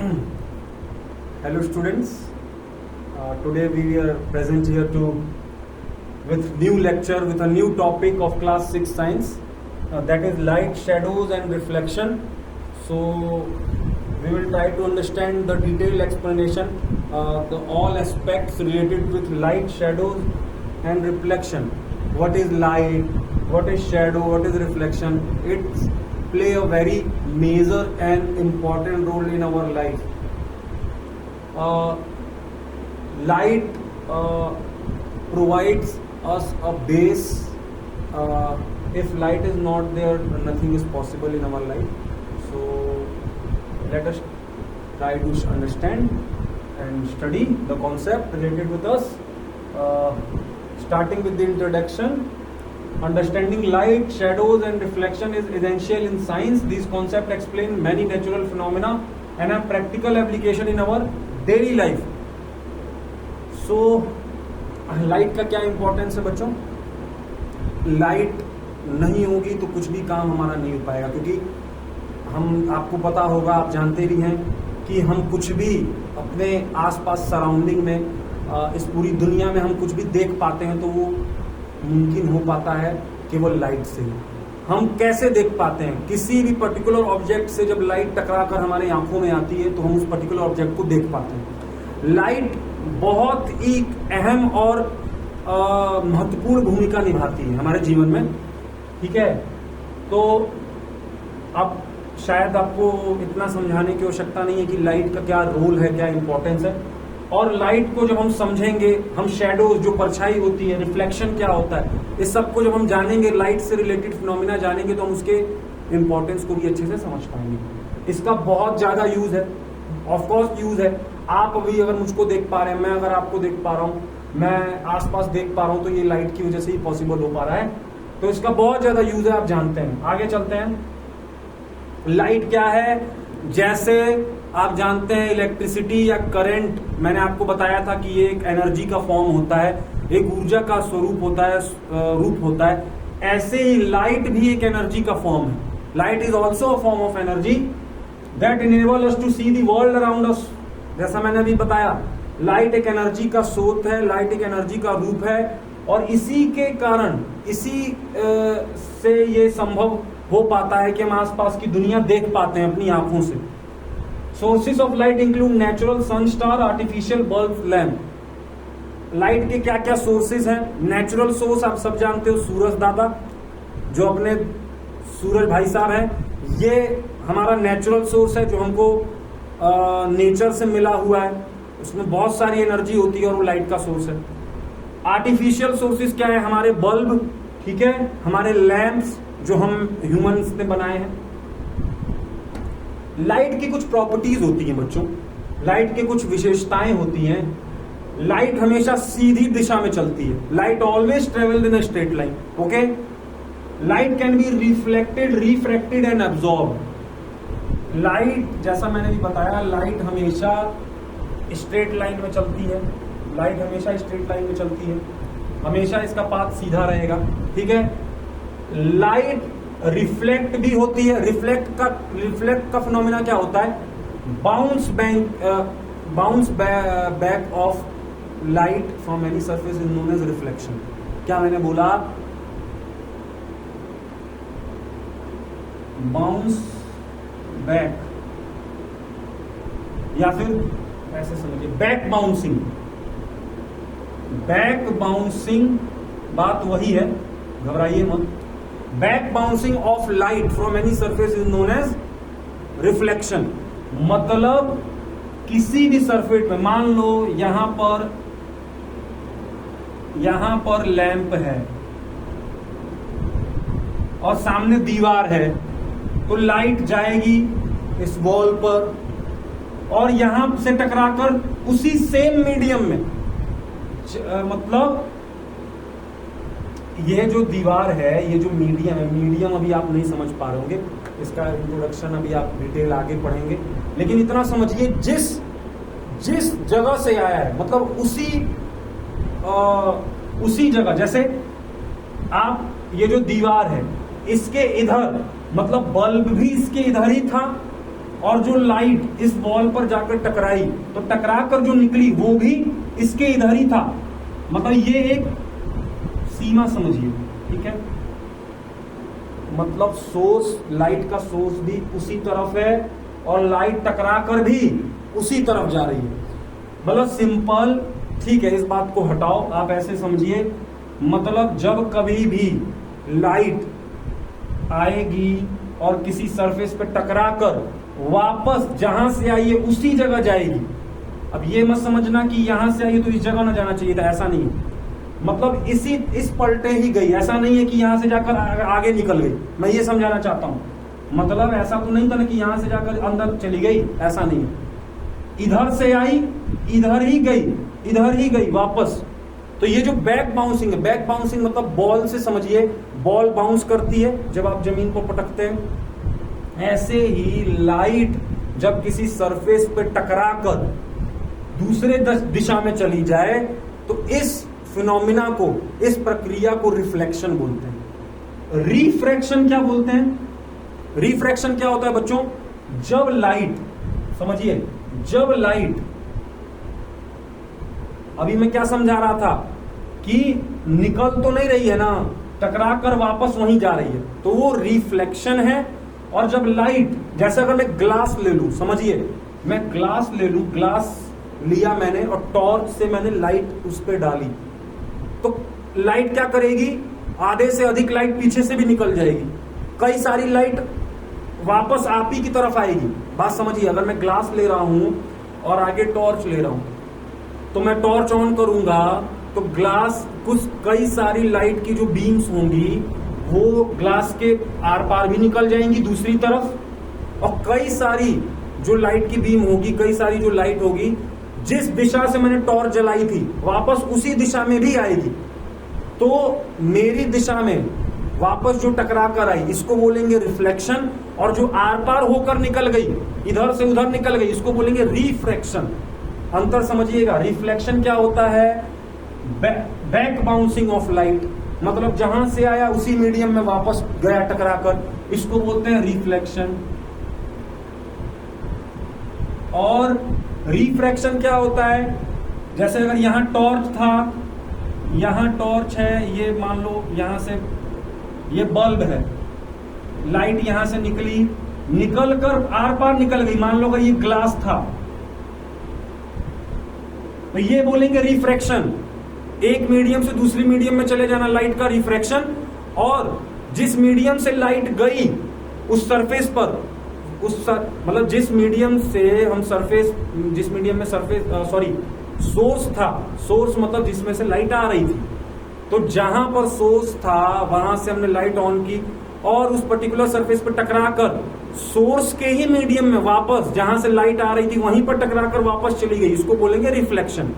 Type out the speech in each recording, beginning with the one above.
Hello students, today we are present here with new lecture with a new topic of class 6 science, that is light, shadows and reflection. So we will try to understand the detailed explanation, the all aspects related with light, shadows and reflection. What is light, what is shadow, what is reflection? It's play a very major and important role in our life. Light provides us a base. If light is not there, nothing is possible in our life. So let us try to understand and study the concept related with us. Starting with the introduction. Understanding light, shadows and reflection is essential in science. These concepts explain many natural phenomena and have practical application in our daily life. So light का क्या importance है बच्चों? Light नहीं होगी तो कुछ भी काम हमारा नहीं हो पाएगा, क्योंकि हम, आपको पता होगा, आप जानते भी हैं कि हम कुछ भी अपने आसपास सराउंडिंग में, इस पूरी दुनिया में हम कुछ भी देख पाते हैं तो वो मुमकिन हो पाता है केवल लाइट से। हम कैसे देख पाते हैं? किसी भी पर्टिकुलर ऑब्जेक्ट से जब लाइट टकराकर हमारे आंखों में आती है तो हम उस पर्टिकुलर ऑब्जेक्ट को देख पाते हैं। लाइट बहुत ही अहम और महत्वपूर्ण भूमिका निभाती है हमारे जीवन में, ठीक है। तो अब शायद आपको इतना समझाने की आवश्यकता नहीं है कि लाइट का क्या रोल है, क्या इंपॉर्टेंस है। और लाइट को जब हम समझेंगे, हम शेडोज, जो परछाई होती है, रिफ्लेक्शन क्या होता है, इस सब को जब हम जानेंगे, लाइट से रिलेटेड फिनोमिना जानेंगे, तो हम उसके इंपॉर्टेंस को भी अच्छे से समझ पाएंगे। इसका बहुत ज्यादा यूज है, ऑफकोर्स यूज है। आप अभी अगर मुझको देख पा रहे हैं, मैं अगर आपको देख पा रहा हूं, मैं आसपास देख पा रहा हूं, तो ये लाइट की वजह से ही पॉसिबल हो पा रहा है। तो इसका बहुत ज्यादा यूज है, आप जानते हैं। आगे चलते हैं। लाइट क्या है? जैसे आप जानते हैं इलेक्ट्रिसिटी या करंट, मैंने आपको बताया था कि ये एक एनर्जी का फॉर्म होता है, एक ऊर्जा का स्वरूप होता है, रूप होता है। ऐसे ही लाइट भी एक एनर्जी का फॉर्म है। Light is also a form of energy that enable us to see the world around us. जैसा मैंने अभी बताया, लाइट एक एनर्जी का स्रोत है, लाइट एक एनर्जी का रूप है, और इसी के कारण, इसी से ये संभव हो पाता है कि हम आसपास की दुनिया देख पाते हैं अपनी आंखों से। Sources of light include natural sun star, artificial bulb, lamp. Light के क्या क्या सोर्सेज हैं? नेचुरल सोर्स आप सब जानते हो, सूरज दादा, जो अपने सूरज भाई साहब हैं, ये हमारा नेचुरल सोर्स है, जो हमको नेचर से मिला हुआ है। उसमें बहुत सारी एनर्जी होती है और वो लाइट का सोर्स है। आर्टिफिशियल सोर्सेज क्या है? हमारे बल्ब, ठीक है, हमारे लैम्प्स जो हम ह्यूमंस ने बनाए हैं। लाइट की कुछ प्रॉपर्टीज होती हैं बच्चों, लाइट के कुछ विशेषताएं होती हैं। लाइट हमेशा सीधी दिशा में चलती है। Light always travel in a straight line, okay. Light can be reflected, refracted and absorb. Light, जैसा मैंने भी बताया, लाइट हमेशा स्ट्रेट लाइन में चलती है। लाइट हमेशा स्ट्रेट लाइन में चलती है, हमेशा इसका पाथ सीधा रहेगा, ठीक है। लाइट रिफ्लेक्ट भी होती है। रिफ्लेक्ट का फिनोमिना क्या होता है? Bounce back of light from any surface is known as reflection. क्या मैंने बोला? बाउंस बैक, या फिर ऐसे समझिए, बैक बाउंसिंग। बैक बाउंसिंग बात वही है, घबराइए मत। Back bouncing of light from any surface is known as reflection. मतलब किसी भी सरफेस में, मान लो यहां पर लैंप है और सामने दीवार है, तो लाइट जाएगी इस वॉल पर और यहां से टकराकर उसी सेम मीडियम में, मतलब ये जो दीवार है, ये जो मीडियम है, मीडियम अभी आप नहीं समझ पा रहे होंगे, इसका इंट्रोडक्शन अभी आप डिटेल आगे पढ़ेंगे, लेकिन इतना समझिए, जिस जगह से आया है, मतलब उसी जगह, जैसे आप, ये जो दीवार है, इसके इधर, मतलब बल्ब भी इसके इधर ही था और जो लाइट इस बॉल पर जाकर टकराई, तो टकरा कर जो निकली वो भी इसके इधर ही था। मतलब ये एक सीमा समझिए, ठीक है। मतलब सोर्स, लाइट का सोर्स भी उसी तरफ है और लाइट टकरा कर भी उसी तरफ जा रही है। मतलब सिंपल, ठीक है, इस बात को हटाओ, आप ऐसे समझिए। मतलब जब कभी भी लाइट आएगी और किसी सरफेस पे टकरा कर वापस जहां से आई है उसी जगह जाएगी। अब ये मत समझना कि यहां से आई तो इस जगह ना जाना चाहिए था, ऐसा नहीं है। मतलब इस पलटे ही गई, ऐसा नहीं है कि यहां से जाकर आगे निकल गई। मैं ये समझाना चाहता हूं। मतलब ऐसा तो नहीं था ना कि यहां से जाकर अंदर चली गई, ऐसा नहीं है। इधर से आई, इधर ही गई वापस। तो ये जो बैक बाउंसिंग है, बैक बाउंसिंग मतलब बॉल से समझिए, बॉल बाउंस करती है जब आप जमीन को पटकते हैं। ऐसे ही लाइट जब किसी सरफेस पे टकरा कर दूसरे दिशा में चली जाए तो इस फिनोमिना को, इस प्रक्रिया को रिफ्लेक्शन बोलते हैं। रिफ्रैक्शन क्या बोलते हैं? रिफ्रैक्शन क्या होता है बच्चों? जब लाइट, समझिए, जब लाइट, अभी मैं क्या समझा रहा था कि निकल तो नहीं रही है ना, टकरा कर वापस वहीं जा रही है, तो वो रिफ्लेक्शन है। और जब लाइट, जैसे अगर मैं ग्लास ले लूं, समझिए, मैं ग्लास ले लूं, ग्लास लिया मैंने और टॉर्च से मैंने लाइट उस पर डाली, तो लाइट क्या करेगी? आधे से अधिक लाइट पीछे से भी निकल जाएगी, कई सारी लाइट वापस आप ही की तरफ आएगी। बात समझिए, अगर मैं ग्लास ले रहा हूं और आगे टॉर्च ले रहा हूं, तो मैं टॉर्च ऑन करूंगा तो ग्लास, कुछ कई सारी लाइट की जो बीम्स होंगी वो ग्लास के आर पार भी निकल जाएंगी दूसरी तरफ, और कई सारी जो लाइट की बीम होगी, कई सारी जो लाइट होगी, जिस दिशा से मैंने टॉर्च जलाई थी वापस उसी दिशा में भी आएगी। तो मेरी दिशा में वापस जो टकरा कर आई, इसको बोलेंगे रिफ्लेक्शन। और जो आर पार होकर निकल गई, इधर से उधर निकल गई, इसको बोलेंगे रिफ्रैक्शन। अंतर समझिएगा। रिफ्लेक्शन क्या होता है? बैक बाउंसिंग ऑफ लाइट, मतलब जहां से आया उसी मीडियम में वापस गया टकरा कर, इसको बोलते हैं रिफ्लेक्शन। और रिफ्रैक्शन क्या होता है? जैसे अगर यहां टॉर्च था, यहां टॉर्च है, ये मान लो यहां से ये बल्ब है, लाइट यहां से निकली, निकल कर आर पार निकल गई, मान लो अगर ये ग्लास था, तो ये बोलेंगे रिफ्रैक्शन। एक मीडियम से दूसरी मीडियम में चले जाना, लाइट का रिफ्रैक्शन। और जिस मीडियम से लाइट गई उस सरफेस पर, मतलब जिस मीडियम से हम सरफेस, जिस मीडियम में सरफेस, सोर्स था, सोर्स मतलब जिसमें से लाइट आ रही थी, तो जहां पर सोर्स था वहां से हमने लाइट ऑन की और उस पर्टिकुलर सरफेस पर टकरा कर सोर्स के ही मीडियम में वापस जहां से लाइट आ रही थी वहीं पर टकरा कर वापस चली गई, इसको बोलेंगे रिफ्लेक्शन।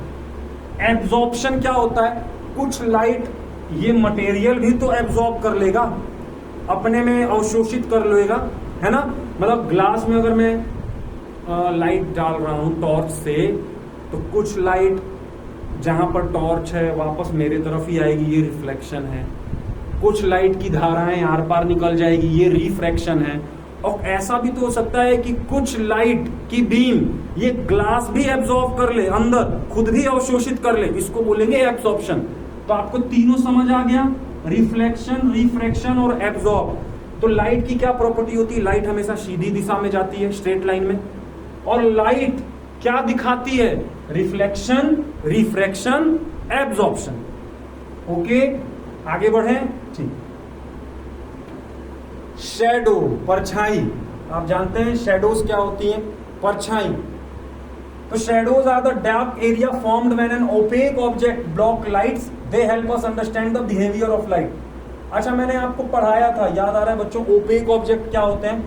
एब्जॉर्प्शन क्या होता है? कुछ लाइट ये मटेरियल भी तो एब्जॉर्ब कर लेगा, अपने में अवशोषित कर लेगा, है ना। मतलब ग्लास में अगर मैं लाइट डाल रहा हूं टॉर्च से, तो कुछ लाइट जहां पर टॉर्च है वापस मेरे तरफ ही आएगी, ये रिफ्लेक्शन है। कुछ लाइट की धाराएं आर पार निकल जाएगी, ये रिफ्रैक्शन है। और ऐसा भी तो हो सकता है कि कुछ लाइट की बीम ये ग्लास भी एब्जॉर्ब कर ले, अंदर खुद भी अवशोषित कर ले, इसको बोलेंगे एब्जॉर्प्शन। तो आपको तीनों समझ आ गया, रिफ्लेक्शन, रिफ्रैक्शन और एब्जॉर्ब। तो लाइट की क्या प्रॉपर्टी होती है? लाइट हमेशा सीधी दिशा में जाती है, स्ट्रेट लाइन में। और लाइट क्या दिखाती है? Reflection, refraction, absorption. ओके, आगे बढ़े। ठीक। शैडो, परछाई, आप जानते हैं शैडोज क्या होती हैं? परछाई। तो shadows are the dark area formed when an opaque object block lights, they help us understand the behaviour of light. अच्छा, मैंने आपको पढ़ाया था, याद आ रहा है बच्चों, ओपेक ऑब्जेक्ट क्या होते हैं?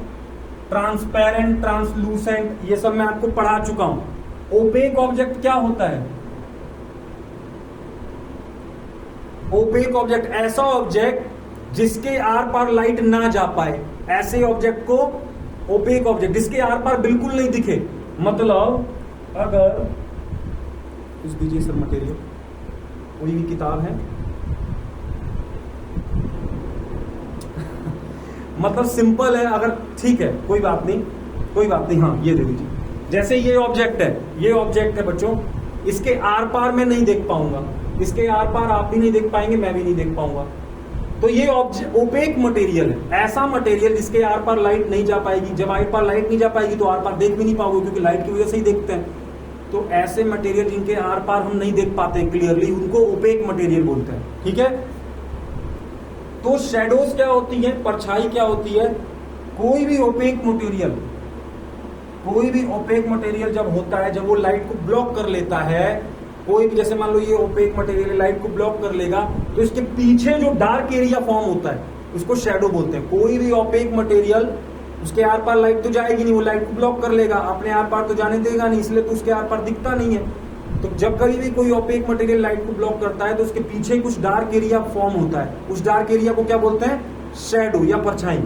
ट्रांसपेरेंट, ट्रांसलूसेंट, ये सब मैं आपको पढ़ा चुका हूं। ओपेक ऑब्जेक्ट क्या होता है? ओपेक ऑब्जेक्ट ऐसा ऑब्जेक्ट जिसके आर पार लाइट ना जा पाए, ऐसे ऑब्जेक्ट को ओपेक ऑब्जेक्ट, जिसके आर पार बिल्कुल नहीं दिखे। मतलब अगर इस दीजिए सर मटेरियल, कोई भी किताब है मतलब सिंपल है, अगर ठीक है कोई बात नहीं। कोई बात नहीं, हाँ ये दे दीजिए। जैसे ये ऑब्जेक्ट है बच्चों, इसके आर पार मैं नहीं देख पाऊंगा, इसके आर पार आप भी नहीं देख पाएंगे, मैं भी नहीं देख पाऊंगा। तो ये ओपेक मटेरियल है, ऐसा मटेरियल जिसके आर पार लाइट नहीं जा पाएगी। जब आर पार लाइट नहीं जा पाएगी तो आर पार देख भी नहीं पाओगे, क्योंकि लाइट की वजह से ही देखते हैं। तो ऐसे मटेरियल जिनके आर पार हम नहीं देख पाते क्लियरली, उनको ओपेक मटेरियल बोलते हैं। ठीक है, तो शेडोज क्या होती है, परछाई क्या होती है? कोई भी ओपेक मटेरियल जब होता है, जब वो लाइट को ब्लॉक कर लेता है, कोई भी, जैसे मान लो ये ओपेक मटेरियल लाइट को ब्लॉक कर लेगा, तो इसके पीछे जो डार्क एरिया फॉर्म होता है उसको शेडो बोलते हैं। कोई भी ओपेक मटेरियल, उसके आर पार लाइट तो जाएगी नहीं, वो लाइट को ब्लॉक कर लेगा, अपने आर पार तो जाने देगा नहीं, इसलिए तो उसके आर पार दिखता नहीं है। तो जब कभी भी कोई ओपेक मटेरियल लाइट को ब्लॉक करता है तो उसके पीछे कुछ डार्क एरिया फॉर्म होता है, उस डार्क एरिया को क्या बोलते हैं? शेडो या परछाई।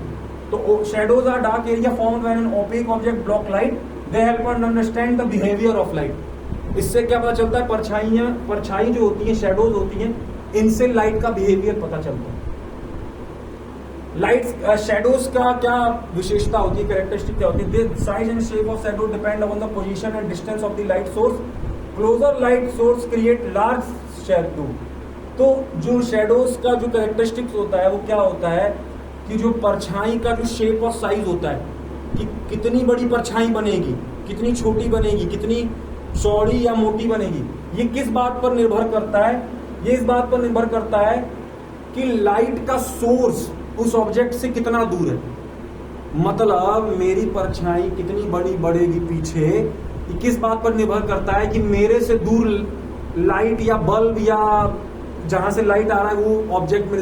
तो shadows are dark area formed when an opaque object block light, they help us understand the behaviour of light. इससे क्या पता चलता है? परछाई जो होती है, शेडोज होती हैं, इनसे लाइट का बिहेवियर पता चलता है। लाइट शेडोज का क्या विशेषता होती है, कैरेक्टरिस्टिक क्या होती है? Size and shape of shadow depend upon the position and distance of the light source. Closer light source create large shadow. तो जो शेडोज का जो कैरेक्टरिस्टिक्स होता है वो क्या होता है कि जो परछाई का जो शेप और साइज होता है, कि कितनी बड़ी परछाई बनेगी, कितनी छोटी बनेगी, कितनी चौड़ी या मोटी बनेगी, ये किस बात पर निर्भर करता है? ये इस बात पर निर्भर करता है कि लाइट का सोर्स उस ऑब्जेक्ट से कितना दूर है। मतलब मेरी परछाई कितनी बड़ी बढ़ेगी पीछे, ये किस बात पर निर्भर करता है कि मेरे से दूर लाइट या बल्ब या जहां से लाइट आ रहा है वो ऑब्जेक्ट मेरे